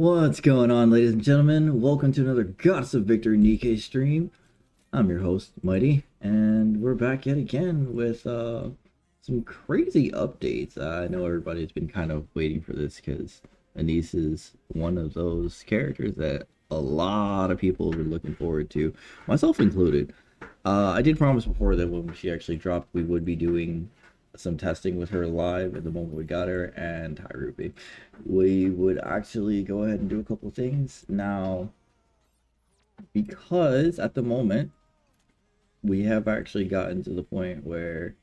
What's going on, ladies and gentlemen? Welcome to another Goddess of Victory Nikkei stream. I'm your host, Mighty, and we're back yet again with some crazy updates. I know everybody's been kind of waiting for this because Anise is one of those characters that a lot of people have been looking forward to, myself included. I did promise before that when she actually dropped, we would be doing some testing with her live at the moment we got her, and hi Ruby. We would actually go ahead and do a couple things now because at the moment we have actually gotten to the point where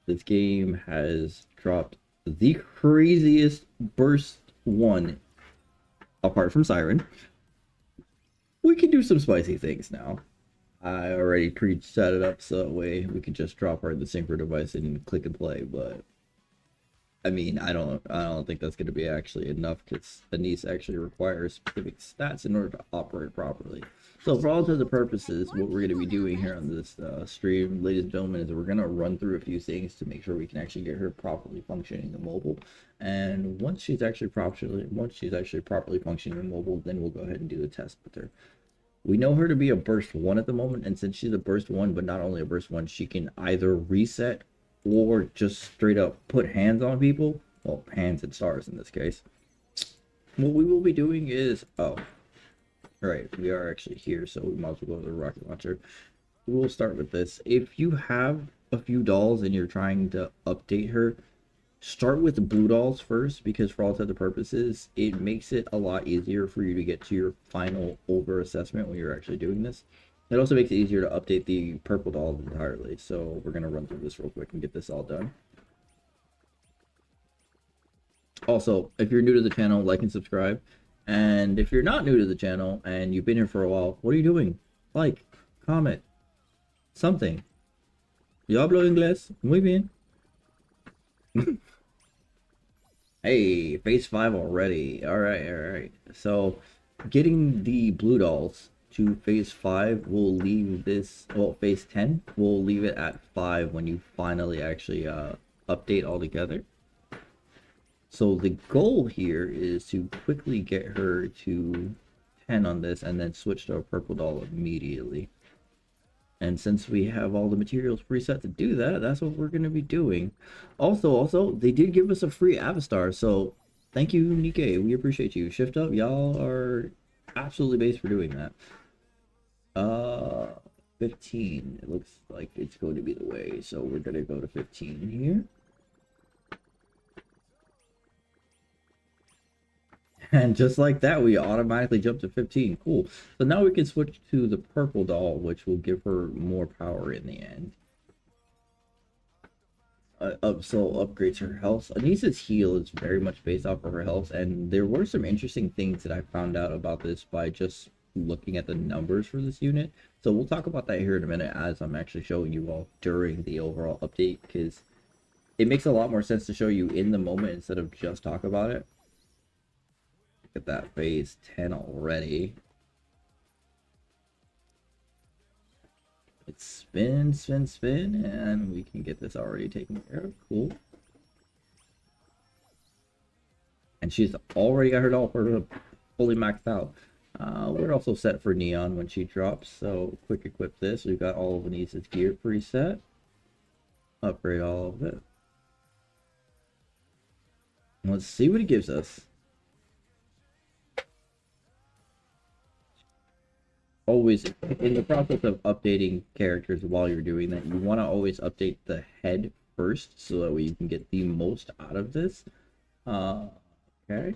this game has dropped the craziest burst one apart from Siren. We can do some spicy things now. I already pre-set it up so that way we could just drop her the synchro device and click and play, but I mean, I don't think that's going to be actually enough because Anise actually requires specific stats in order to operate properly. So for all intents and purposes, what we're going to be doing here on this stream, ladies and gentlemen, is we're going to run through a few things to make sure we can actually get her properly functioning in mobile. And once she's actually properly functioning in mobile, then we'll go ahead and do the test with her. We know her to be a burst 1 at the moment, and since she's a burst 1, but not only a burst 1, she can either reset or just straight up put hands on people. Well, hands and stars in this case. What we will be doing is, oh, right, we are actually here, so we might as well go to the rocket launcher. We'll start with this. If you have a few dolls and you're trying to update her, start with the blue dolls first, because for all intents and purposes, it makes it a lot easier for you to get to your final over assessment when you're actually doing this. It also makes it easier to update the purple dolls entirely. So we're going to run through this real quick and get this all done. Also, if you're new to the channel, like and subscribe. And if you're not new to the channel and you've been here for a while, what are you doing? Like, comment, something. Yo hablo inglés. Muy bien. Hey, phase 5 already. Alright. So, getting the blue dolls to phase 5 will leave this, well, phase 10, we'll leave it at 5 when you finally actually update all together. So the goal here is to quickly get her to 10 on this and then switch to a purple doll immediately. And since we have all the materials preset to do that, that's what we're going to be doing. Also, they did give us a free Avastar, so thank you, Nikkei. We appreciate you. Shift Up, y'all are absolutely based for doing that. 15. It looks like it's going to be the way, so we're going to go to 15 here. And just like that, we automatically jump to 15. Cool. So now we can switch to the purple doll, which will give her more power in the end. So upgrades her health. Anisa's heal is very much based off of her health, and there were some interesting things that I found out about this by just looking at the numbers for this unit. So we'll talk about that here in a minute as I'm actually showing you all during the overall update, because it makes a lot more sense to show you in the moment instead of just talk about it. At that phase 10 already. It's spin, and we can get this already taken care of. Cool. And she's already got her doll fully maxed out. We're also set for Neon when she drops, so quick equip this. We've got all of Anisa's gear preset. Upgrade all of it. Let's see what it gives us. Always in the process of updating characters while you're doing that, you want to always update the head first so that way you can get the most out of this. Okay,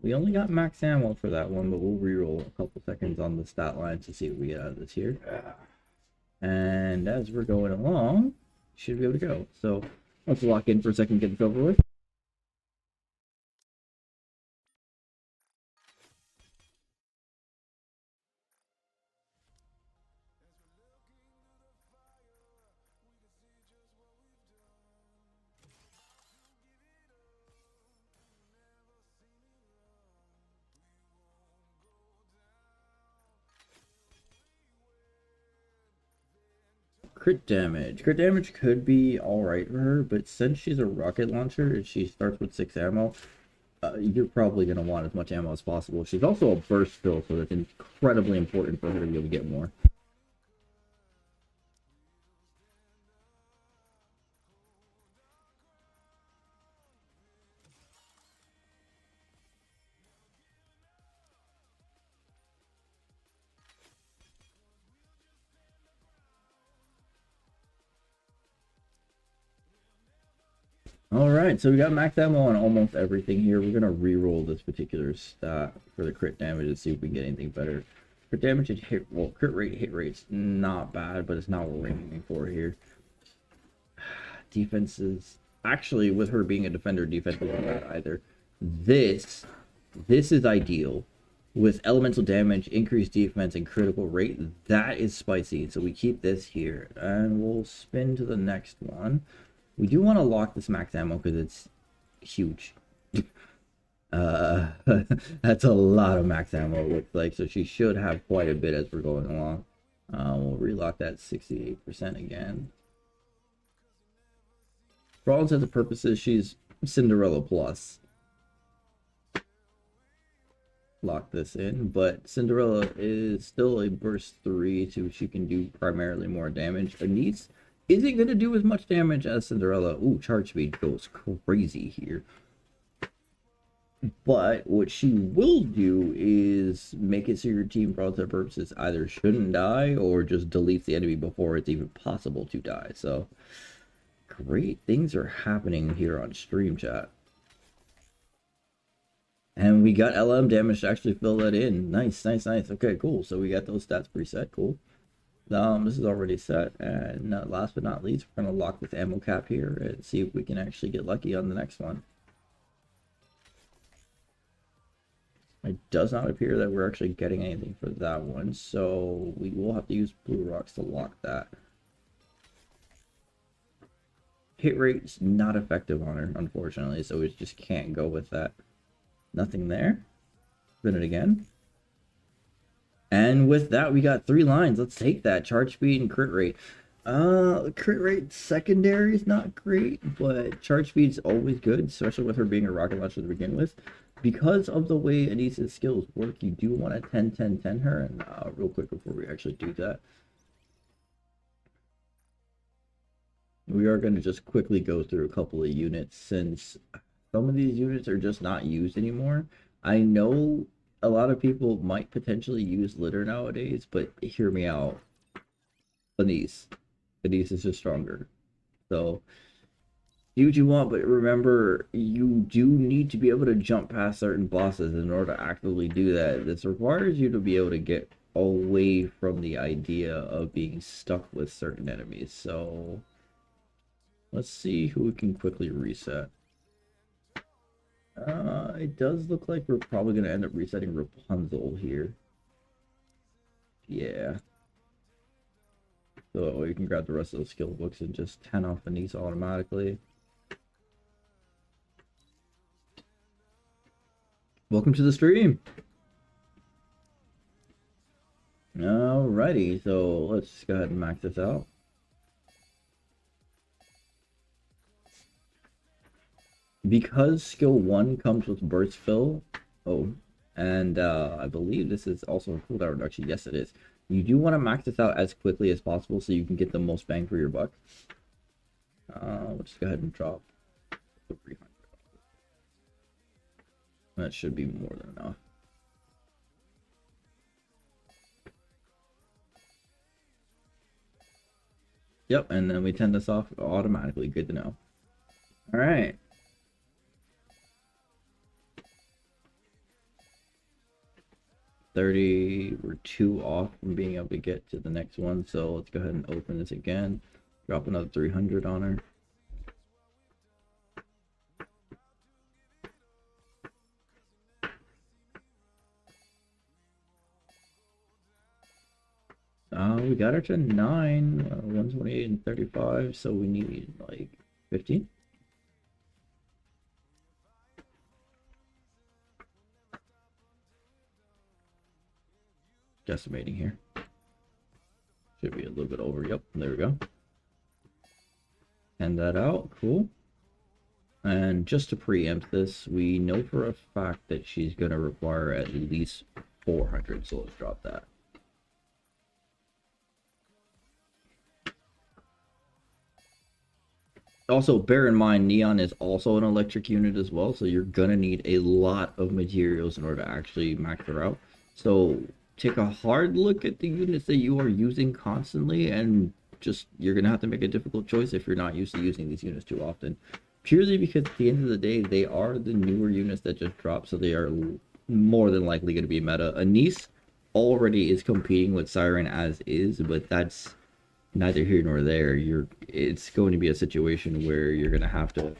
we only got max ammo for that one, but we'll reroll a couple seconds on the stat line to see what we get out of this here. And as we're going along, should be able to go. So let's lock in for a second, get this over with. Crit damage. Crit damage could be alright for her, but since she's a rocket launcher and she starts with 6 ammo, you're probably going to want as much ammo as possible. She's also a burst fill, so that's incredibly important for her to be able to get more. Alright, so we got max ammo on almost everything here. We're gonna re-roll this particular stat for the crit damage and see if we can get anything better. Crit damage and hit, well, crit rate, hit rate's not bad, but it's not what we're aiming for here. Defenses, actually, with her being a defender, defense isn't bad either. This is ideal. With elemental damage, increased defense, and critical rate, that is spicy. So we keep this here, and we'll spin to the next one. We do want to lock this max ammo because it's huge. That's a lot of max ammo, it looks like. So she should have quite a bit as we're going along. We'll relock that 68% again. For all intents and purposes, she's Cinderella Plus. Lock this in, but Cinderella is still a burst 3, so she can do primarily more damage. Anise isn't going to do as much damage as Cinderella. Ooh, charge speed goes crazy here. But what she will do is make it so your team, for all intents and purposes, either shouldn't die or just deletes the enemy before it's even possible to die. So, great things are happening here on stream chat. And we got LM damage to actually fill that in. Nice, nice, nice. Okay, cool. So we got those stats preset. Cool. This is already set. And last but not least, we're going to lock this ammo cap here and see if we can actually get lucky on the next one. It does not appear that we're actually getting anything for that one, so we will have to use blue rocks to lock that. Hit rate's not effective on her, unfortunately, so we just can't go with that. Nothing there. Spin it again. And with that, we got 3 lines. Let's take that. Charge speed and crit rate. Crit rate secondary is not great, but charge speed's always good, especially with her being a rocket launcher to begin with. Because of the way Anisa's skills work, you do want to 10-10-10 her. And real quick before we actually do that, we are going to just quickly go through a couple of units since some of these units are just not used anymore. I know a lot of people might potentially use litter nowadays, but hear me out. Anise is just stronger. So do what you want, but remember, you do need to be able to jump past certain bosses in order to actively do that. This requires you to be able to get away from the idea of being stuck with certain enemies. So let's see who we can quickly reset. It does look like we're probably going to end up resetting Rapunzel here. Yeah. So you can grab the rest of the skill books and just 10 off Anise automatically. Welcome to the stream. Alrighty, so let's go ahead and max this out. Because skill 1 comes with burst fill, and I believe this is also a cooldown reduction. Yes, it is. You do want to max this out as quickly as possible so you can get the most bang for your buck. Let's go ahead and drop the 300. That should be more than enough. Yep, and then we turn this off automatically. Good to know. All right. We're 2 off from being able to get to the next one, so let's go ahead and open this again. Drop another 300 on her. We got her to 9, 128 and 35, so we need like 15. Decimating here. Should be a little bit over. Yep, there we go. Hand that out. Cool. And just to preempt this, we know for a fact that she's going to require at least 400, so let's drop that. Also, bear in mind, Neon is also an electric unit as well, so you're gonna need a lot of materials in order to actually max her out. So take a hard look at the units that you are using constantly, and just you're gonna have to make a difficult choice if you're not used to using these units too often. Purely because at the end of the day, they are the newer units that just dropped, so they are more than likely going to be meta. Anise already is competing with Siren as is, but that's neither here nor there. It's going to be a situation where you're going to have to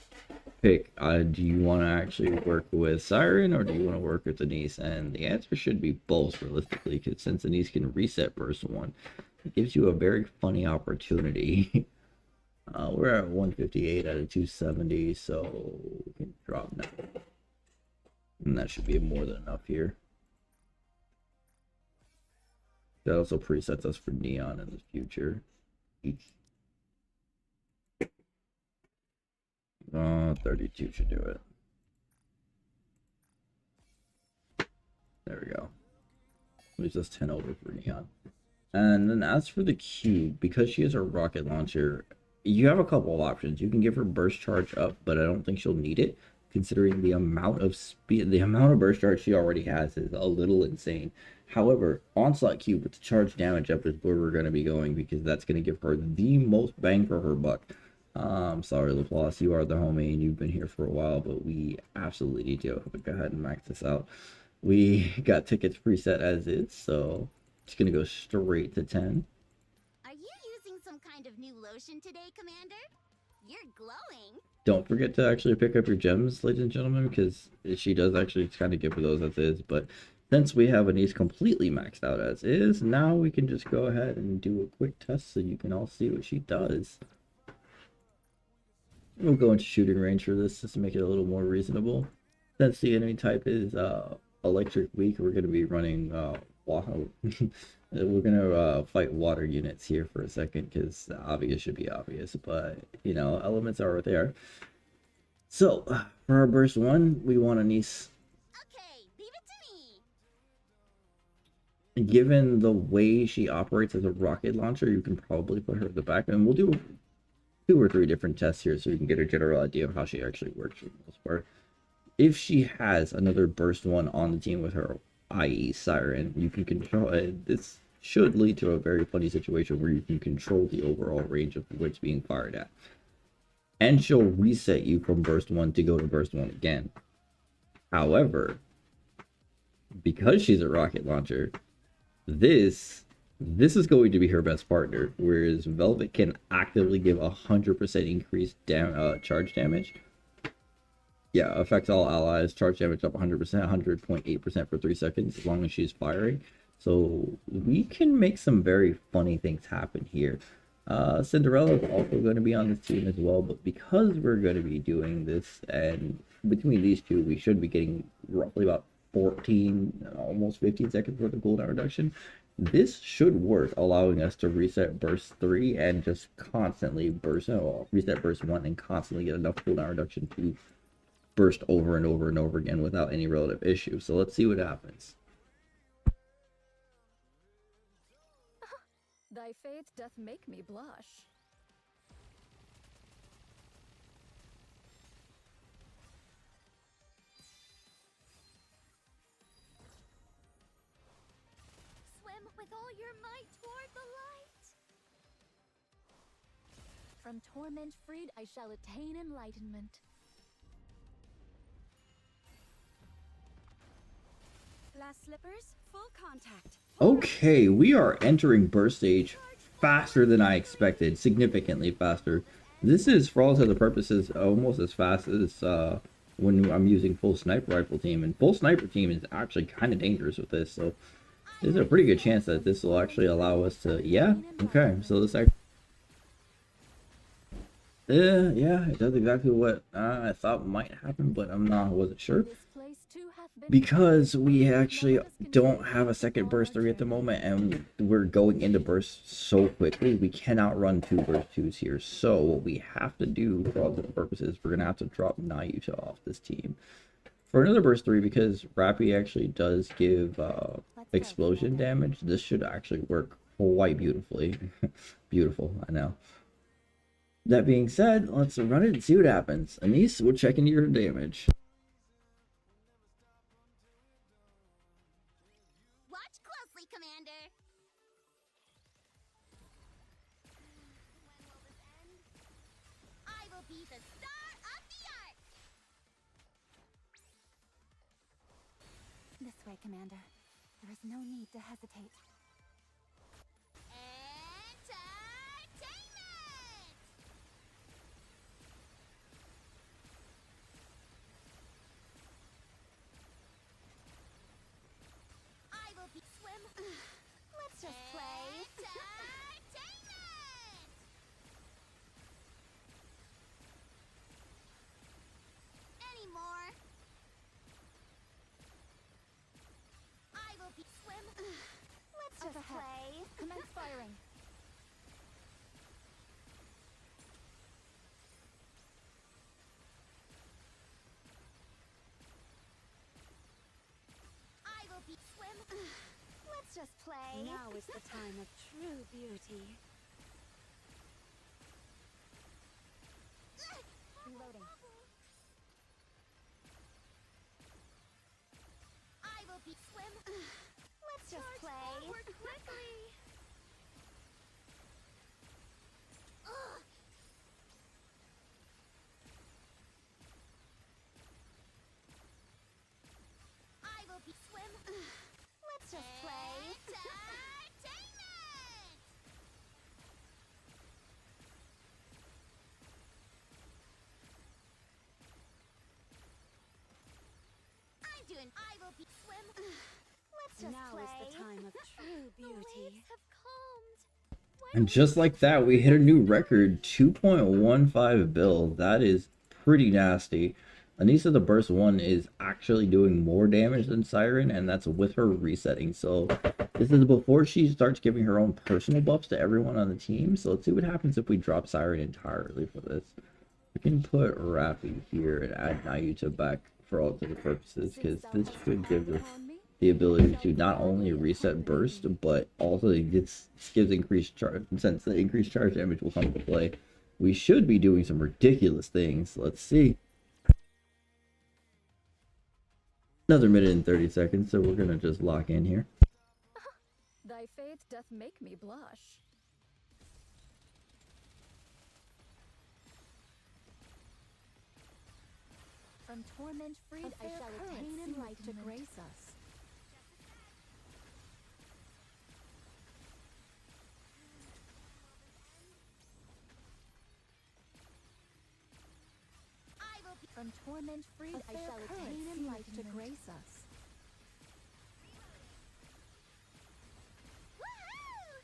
pick, do you want to actually work with Siren or do you want to work with Anise? And the answer should be both, realistically, because since Anise can reset burst 1, it gives you a very funny opportunity. We're at 158 out of 270, so we can drop now. And that should be more than enough here. That also presets us for Neon in the future. 32 should do it. There we go. Leaves us 10 over for Neon. And then as for the cube, because she has a rocket launcher, you have a couple of options. You can give her burst charge up, but I don't think she'll need it, considering the amount of speed, the amount of burst charge she already has is a little insane. However, onslaught cube with the charge damage up is where we're going to be going, because that's going to give her the most bang for her buck. Sorry, Laplace, you are the homie and you've been here for a while, but we absolutely need to go ahead and max this out. We got tickets preset as is, so it's gonna go straight to 10. Are you using some kind of new lotion today, Commander? You're glowing. Don't forget to actually pick up your gems, ladies and gentlemen, because she does actually kind of give for those as is. But since we have Anise completely maxed out as is, now we can just go ahead and do a quick test so you can all see what she does. We'll go into shooting range for this just to make it a little more reasonable. Since the enemy type is electric weak, we're going to be running water. We're going to fight water units here for a second, because the obvious should be obvious, but you know, elements are what they are. So for our burst 1, we want Anise. Okay, leave it to me. Given the way she operates as a rocket launcher, you can probably put her at the back, and we'll do 2 or 3 different tests here so you can get a general idea of how she actually works for the most part. If she has another burst 1 on the team with her, i.e. Siren, you can control it. This should lead to a very funny situation where you can control the overall range of where it's being fired at. And she'll reset you from burst 1 to go to burst 1 again. However, because she's a rocket launcher, this is going to be her best partner, whereas Velvet can actively give 100% increased charge damage. Yeah, affects all allies, charge damage up 100%, 100.8% for 3 seconds as long as she's firing. So we can make some very funny things happen here. Cinderella is also going to be on this team as well, but because we're going to be doing this, and between these two, we should be getting roughly about 14, almost 15 seconds worth of cooldown reduction. This should work, allowing us to reset burst 3 and just constantly reset burst 1 and constantly get enough cooldown reduction to burst over and over and over again without any relative issue. So let's see what happens. Thy faith doth make me blush. Swim with all your might toward the light. From torment freed, I shall attain enlightenment. Glass slippers, full contact. Okay, we are entering burst stage faster than I expected, significantly faster. This is, for all intents and purposes, almost as fast as when I'm using full sniper rifle team, and full sniper team is actually kind of dangerous with this, so there's a pretty good chance that this will actually allow us to, yeah, okay, so this actually, yeah, it does exactly what I thought might happen, but I wasn't sure. This place too hath because we actually don't have a second burst 3 at the moment, and we're going into burst so quickly, we cannot run 2 burst 2s here. So what we have to do for all the purposes, we're gonna have to drop Nayuta off this team for another burst 3, because Rappy actually does give explosion damage. This should actually work quite beautifully. Beautiful, I know. That being said, let's run it and see what happens. Anise, we're checking your damage. Watch closely, Commander. When will this end? I will be the star of the art. This way, Commander. There is no need to hesitate. Entertainment! I will be swim. Let's just play. Entertainment! Any more? I will be swim. Let's just ahead. play. Commence firing. I will be swim. Let's just play. Now is the time of true beauty. Reloading. I will be swim. Let's just Charge play. forward quickly. Ugh. I will be swim. Let's just play. Entertainment! I'm doing. I will be swim. Let's just Now play. is the time of true The beauty. waves have calmed. Why And don't just we like that, we hit a new record, 2.15 bill. That is pretty nasty. Anissa the Burst 1 is actually doing more damage than Siren, and that's with her resetting. So this is before she starts giving her own personal buffs to everyone on the team. So let's see what happens if we drop Siren entirely for this. We can put Rappy here and add Nayuta back for all intents and purposes, because this should give us the ability to not only reset burst, but also it gives increased charge. Since the increased charge damage will come into play, we should be doing some ridiculous things. Let's see. Another minute and 30 seconds, so we're gonna just lock in here. Thy faith doth make me blush. From torment freed, I shall attain enlightenment to grace us. I will be. From torment freed, I shall attain enlightenment to grace us. Woohoo!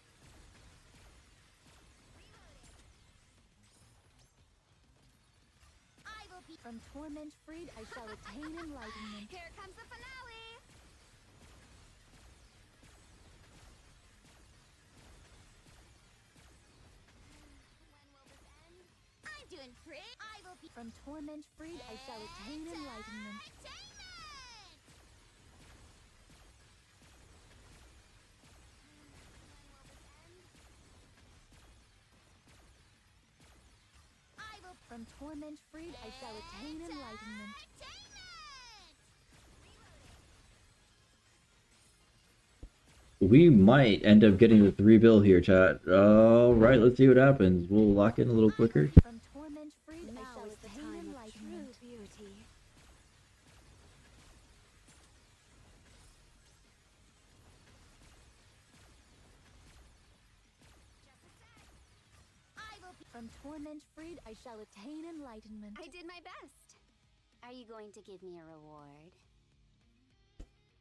I will be. From torment freed, I shall attain enlightenment. Here comes the finale. When will this end? I'm doing great. I will be. From torment freed, I shall attain enlightenment. Entertainment! When will this end? I will. From torment freed, I shall attain enlightenment. Entertainment! We might end up getting the 3 bill here, chat. Alright, let's see what happens. We'll lock in a little quicker. From torment freed, I Now shall is the attain time of true enlightenment. beauty. I will be. From torment freed, I shall attain enlightenment. I did my best. Are you going to give me a reward?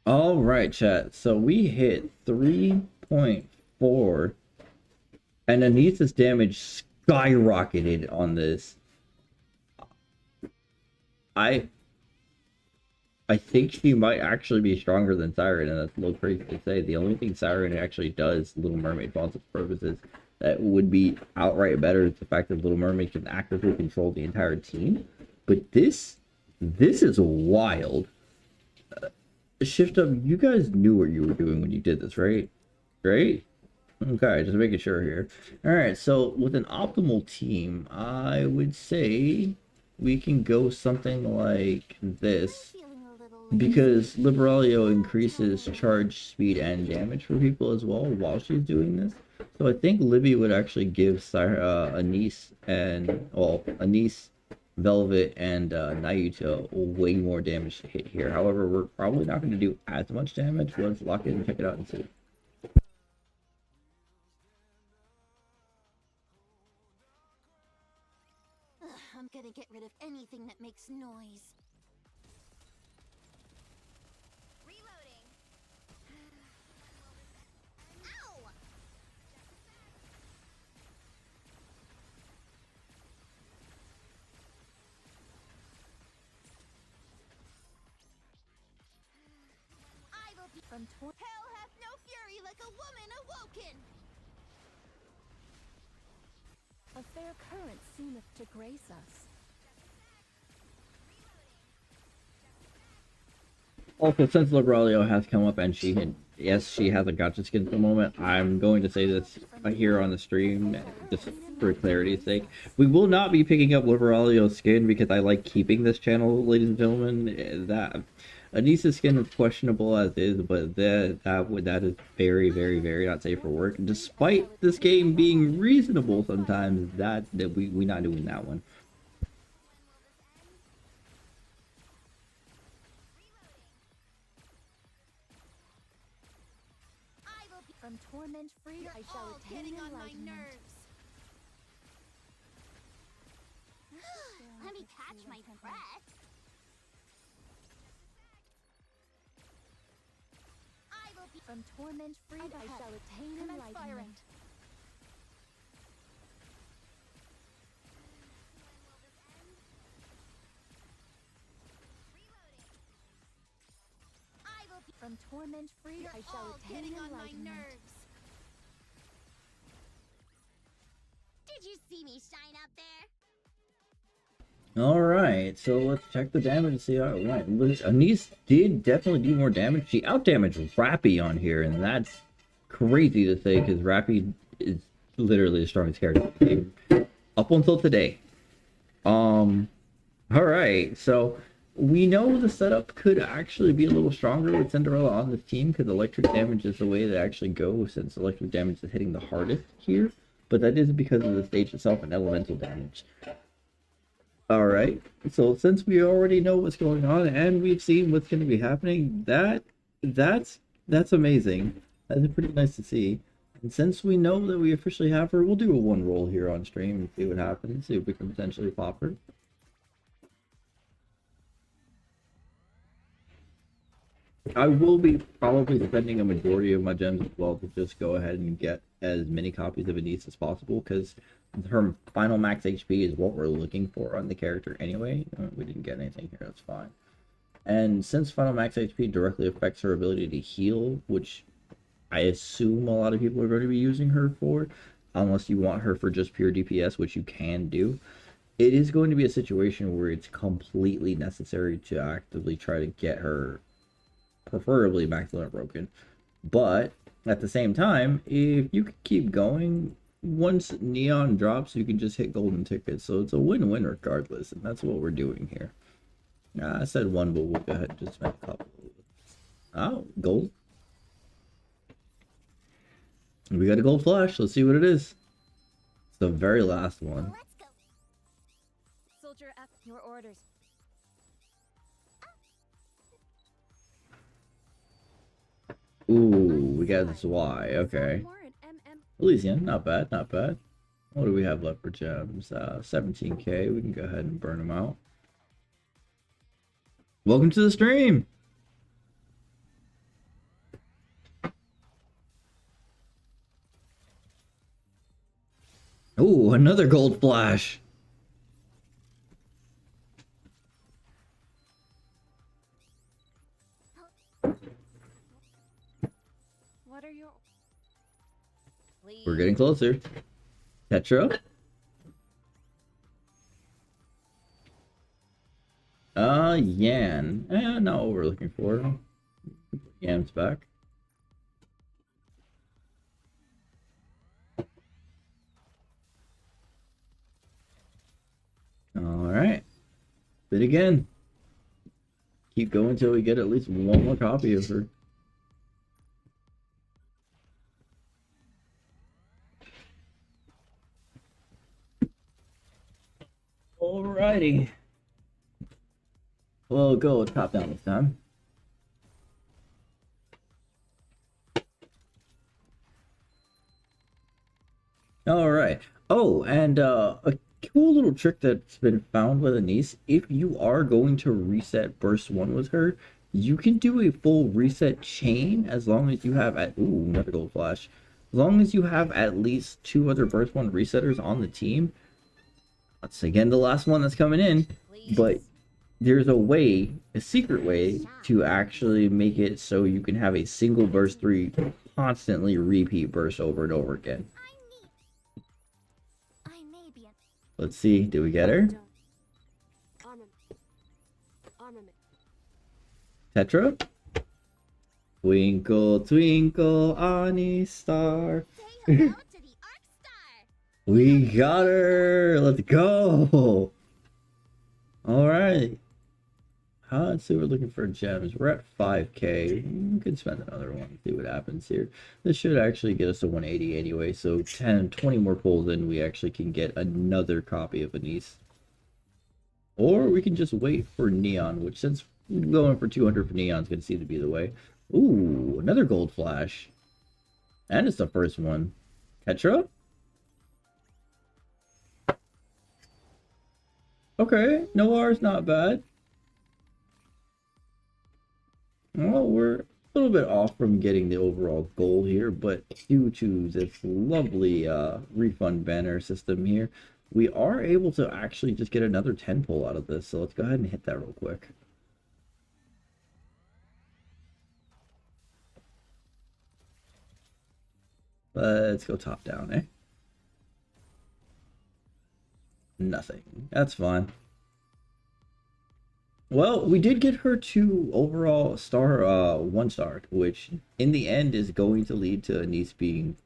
Alright, chat. So we hit 3.4, and Anissa's damage skyrocketed on this. I think she might actually be stronger than Siren, and that's a little crazy to say. The only thing Siren actually does, Little Mermaid, for all its purposes, that would be outright better is the fact that Little Mermaid can actively control the entire team. But this is wild. Shift Up, you guys knew what you were doing when you did this, right? Right? Okay, just making sure here. All right, so with an optimal team, I would say we can go something like this Feeling a little because Liberalio increases charge speed and damage for people as well while she's doing this. So I think Libby would actually give Anise and, well, Anise, Velvet, and Nayuta way more damage to hit here. However, we're probably not going to do as much damage. Let's lock in and check it out and see. I'm gonna get rid of anything that makes noise. Reloading. Ow! I will be From Hell hath no fury like a woman awoken. a fair current seemeth to grace us. Also, since Liberalio has come up and yes, she has a gotcha skin at the moment, I'm going to say this here on the stream, just for clarity's sake. We will not be picking up Liberalio's skin because I like keeping this channel, ladies and gentlemen. That Anisa's skin is questionable as is, but that is very, very, very not safe for work. Despite this game being reasonable sometimes, that we not doing that one. From torment free, I shall All attain getting on my enlightenment. nerves. Let me catch my breath. I will be From torment free, I shall attain enlightenment. I will be From torment free, I shall all attain getting on my enlightenment. nerves. Did you see me shine up there? Alright, so let's check the damage and see how it went. Anise did definitely do more damage. She outdamaged Rappy on here, and that's crazy to say because Rappy is literally the strongest character in the game up until today. Alright, so we know the setup could actually be a little stronger with Cinderella on this team because electric damage is the way to actually go since electric damage is hitting the hardest here. But that is because of the stage itself and elemental damage. Alright, so since we already know what's going on and we've seen what's going to be happening, that's amazing. That's pretty nice to see. And since we know that we officially have her, we'll do a one roll here on stream and see what happens, see if we can potentially pop her. I will be probably spending a majority of my gems as well to just go ahead and get as many copies of Anise as possible because her final max HP is what we're looking for on the character anyway. We didn't get anything here, that's fine. And since final max HP directly affects her ability to heal, which I assume a lot of people are going to be using her for, unless you want her for just pure DPS, which you can do, it is going to be a situation where it's completely necessary to actively try to get her preferably max limit broken. But at the same time, if you can keep going, once Neon drops, you can just hit golden tickets. So it's a win-win regardless, and that's what we're doing here. I said one, but we'll go ahead and just make a couple. Oh, gold. We got a gold flash. Let's see what it is. It's the very last one. Let's go. Soldier F, your orders. Ooh, we got this Y. Okay. Elysian, not bad, not bad. What do we have left for gems? 17k. We can go ahead and burn them out. Welcome to the stream. Ooh, another gold flash. What are your... Please. We're getting closer. Tetra. Yan. Not what we're looking for. Yan's back. Alright. Bid again. Keep going until we get at least one more copy of her. Alrighty. We'll go top down this time. Alright. Oh, and a cool little trick that's been found with Anise, if you are going to reset burst 1 with her, you can do a full reset chain as long as you have at another gold flash. As long as you have at least 2 other burst 1 resetters on the team. That's again the last one that's coming in, but there's a way, a secret way, to actually make it so you can have a single burst 3 constantly repeat burst over and over again. Let's see, do we get her? Tetra? Twinkle, twinkle, Ani star. Say hello to the Arc Star. We got her! Let's go! Alright. Let's see, we're looking for gems. We're at 5k. We could spend another one, see what happens here. This should actually get us to 180 anyway, so 10, 20 more pulls in, we actually can get another copy of Anise. Or we can just wait for Neon, which since going for 200 for Neon is going to seem to be the way. Ooh, another gold flash. And it's the first one. Tetra? Okay, Noir's not bad. Well, we're a little bit off from getting the overall goal here, but due to this lovely refund banner system here, we are able to actually just get another 10 pull out of this. So let's go ahead and hit that real quick. Let's go top down, eh? Nothing. That's fine. Well, we did get her to overall star, 1 star, which in the end is going to lead to Anise being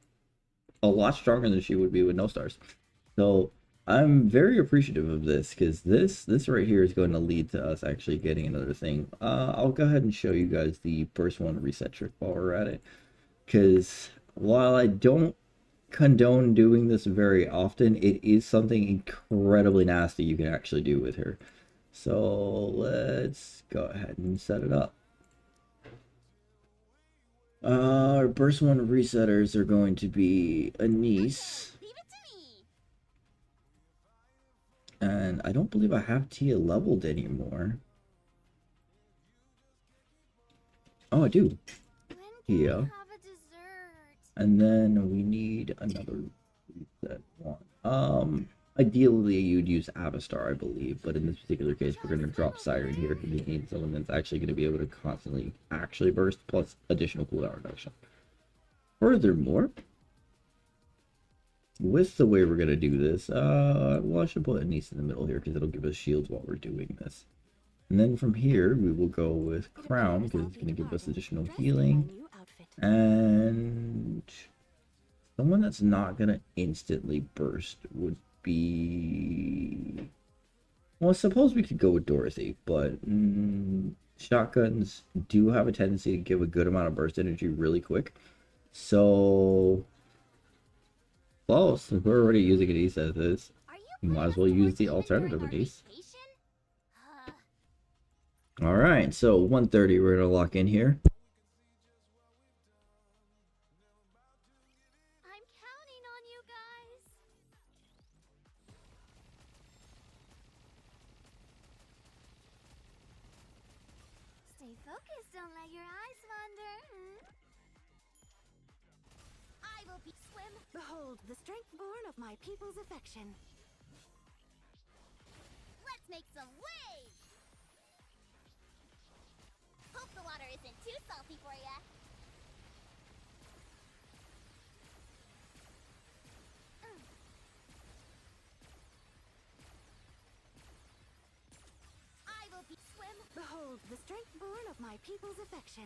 a lot stronger than she would be with no stars. So I'm very appreciative of this, because this right here is going to lead to us actually getting another thing. I'll go ahead and show you guys the burst 1 reset trick while we're at it, because while I don't condone doing this very often, it is something incredibly nasty you can actually do with her. So let's go ahead and set it up. Our burst 1 resetters are going to be Anise. Leave it to me. And I don't believe I have Tia leveled anymore. Oh, I do. When can Tia. we have a dessert? And then we need another reset one. Ideally you'd use Avastar, I believe, but in this particular case we're going to drop Siren here because we need someone that's actually going to be able to constantly actually burst, plus additional cooldown reduction. Furthermore, with the way we're going to do this, well, I should put Anise in the middle here because it'll give us shields while we're doing this. And then from here we will go with Crown because it's going to give us additional healing. And someone that's not going to instantly burst would be... Well, I suppose we could go with Dorothy, but shotguns do have a tendency to give a good amount of burst energy really quick. So, well, since we're already using Anise as is, you might as well use the alternative Anise. Alright, so 130 we're going to lock in here. Focus, don't let your eyes wander. I will be swim. Behold the strength born of my people's affection. Let's make some waves. Hope the water isn't too salty for ya. Behold the strength born of my people's affection.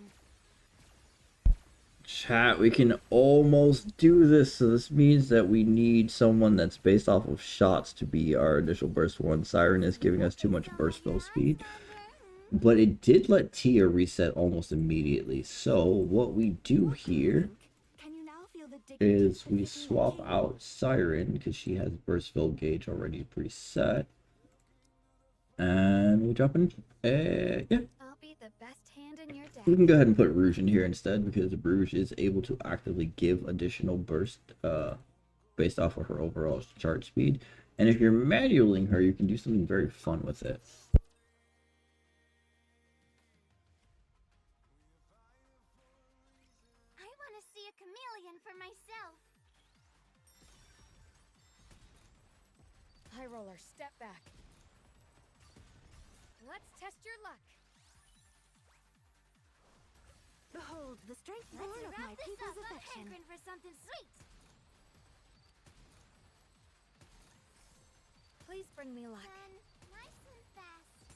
Chat, we can almost do this. So this means that we need someone that's based off of shots to be our initial burst one. Siren is giving us too much burst fill speed. But it did let Tia reset almost immediately. So what we do here is we swap out Siren because she has burst fill gauge already preset. And we drop in, yeah. I'll be the best hand in your deck. We can go ahead and put Rouge in here instead because Rouge is able to actively give additional burst based off of her overall charge speed. And if you're manualing her, you can do something very fun with it. I want to see a chameleon for myself. High roller, step back. Let's test your luck. Behold the strength born Let's of my wrap this people's up. I'm affection. hankering for something sweet. Please bring me luck. Done. Nice and fast.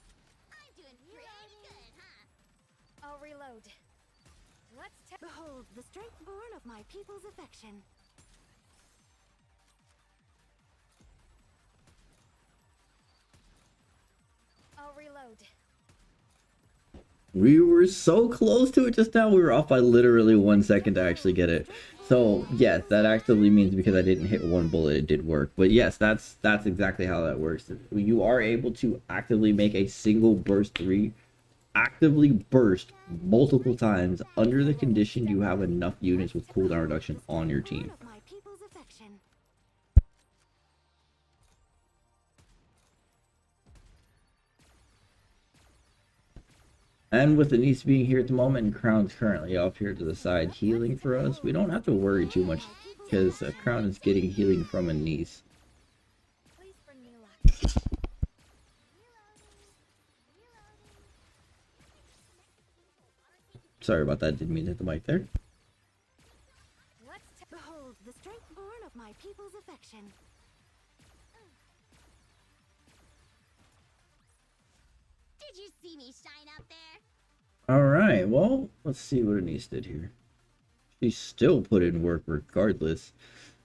I'm doing pretty good, huh? I'll reload. Let's test. Behold the strength born of my people's affection. I'll reload. We were so close to it just now. We were off by literally 1 second to actually get it. So yes, that actively means because I didn't hit one bullet, it did work. But yes, that's exactly how that works. You are able to actively make a single burst 3, actively burst multiple times under the condition you have enough units with cooldown reduction on your team. Of my people's affection. And with Denise being here at the moment and Crown's currently off here to the side healing for us, we don't have to worry too much because Crown is getting healing from Denise. Please bring me luck. Sorry about that, didn't mean to hit the mic there. Let's behold the strength born of my people's affection. Did you see me shine up there? Alright, well, let's see what Denise did here. She still put in work regardless.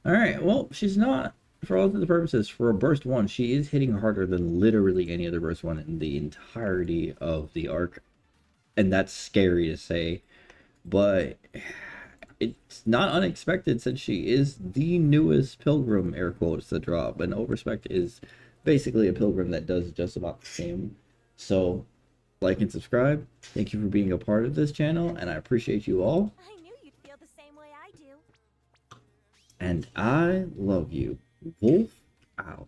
Alright, well, she's not, for all intents and purposes, for a burst 1, she is hitting harder than literally any other burst 1 in the entirety of the arc. And that's scary to say. But it's not unexpected since she is the newest pilgrim, air quotes, to drop. And Overspect is basically a pilgrim that does just about the same. So, like and subscribe. Thank you for being a part of this channel, and I appreciate you all. I knew you'd feel the same way I do. And I love you. Wolf out.